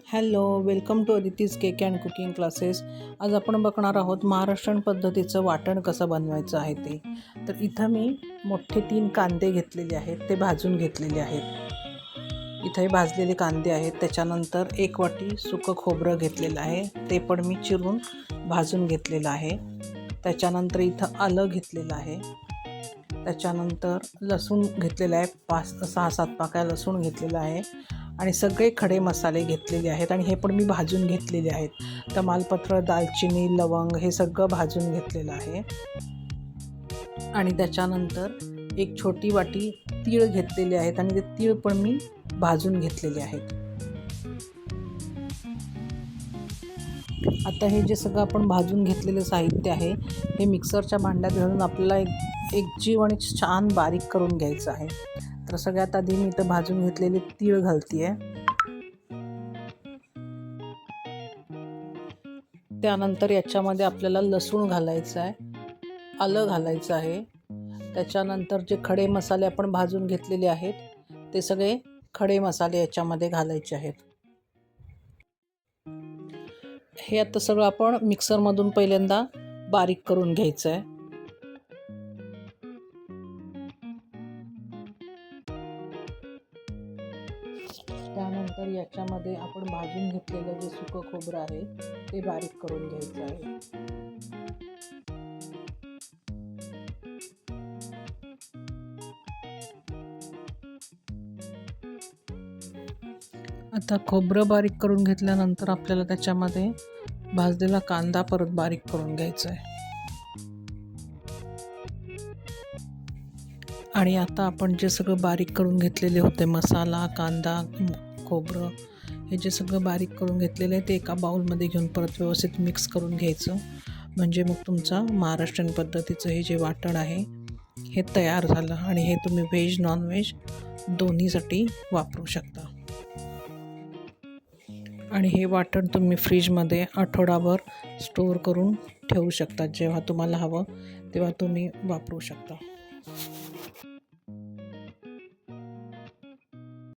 Hello, welcome to Aditi's cake and cooking classes. आज आपण बघणार आहोत महाराष्ट्रीयन पद्धतीचं वाटण कसं बनवायचं आहे ते. तर इथं मी मोठे 3 कांदे घेतलेले आहेत, ते भाजून घेतलेले आहेत. इथे भाजलेले कांदे आहेत. त्याच्यानंतर 1 वाटी सुकं खोबरं घेतलेलं आहे, ते पण मी चिरून भाजून घेतलेलं आहे. त्याच्यानंतर इथं आलं घेतलेलं आहे. त्याच्यानंतर लसूण घेतलेला आहे, 6-7 पाकळ्या लसूण घेतलेला आहे आणि सगळे खडे मसाले घेतलेले आहेत आणि हे पण मी भाजून घेतलेले आहेत. तमालपत्र, दालचिनी, लवंग हे सगळं भाजून घेतलेलं आहे. आणि त्याच्यानंतर एक छोटी वाटी तीळ घेतलेले आहेत आणि ते तीळ पण मी भाजून घेतलेले आहेत. आता हे जे सगळं आपण भाजून घेतलेलं साहित्य आहे, हे मिक्सरच्या भांड्यात घालून आपल्याला एकजीव आणि छान बारीक करून घ्यायचं आहे. तर सगळ्यात आधी मी इथं भाजून घेतलेले तीळ घालते आहे. त्यानंतर याच्यामध्ये आपल्याला लसूण घालायचं आहे, आलं घालायचं आहे. त्याच्यानंतर जे खडे मसाले आपण भाजून घेतलेले आहेत, ते सगळे खडे मसाले याच्यामध्ये घालायचे आहेत. हे आता सगळं आपण मिक्सरमधून पहिल्यांदा बारीक करून घ्यायचं आहे. त्यानंतर याच्यामध्ये आपण भाजून घेतलेलं जे सुकं खोबरं आहे, ते बारीक करून घ्यायचं आहे. आता खोबरं बारीक करून घेतल्यानंतर आपल्याला त्याच्यामध्ये भाजलेला कांदा परत बारीक करून घ्यायचा आहे. आणि आता आपण जे सगळं बारीक करून घेतलेले होते, मसाला, कांदा, खोबरं, हे जे सगळं बारीक करून घेतलेलं आहे ते एका बाउलमध्ये घेऊन परत व्यवस्थित मिक्स करून घ्यायचं. म्हणजे मग तुमचा महाराष्ट्रीयन पद्धतीचं हे जे वाटण आहे हे तयार झालं आणि हे तुम्ही व्हेज नॉनव्हेज दोन्हीसाठी वापरू शकता. आणि हे वाटण तुम्ही फ्रीजमध्ये आठवडाभर स्टोअर करून ठेवू शकता. जेव्हा तुम्हाला हवं तेव्हा तुम्ही वापरू शकता.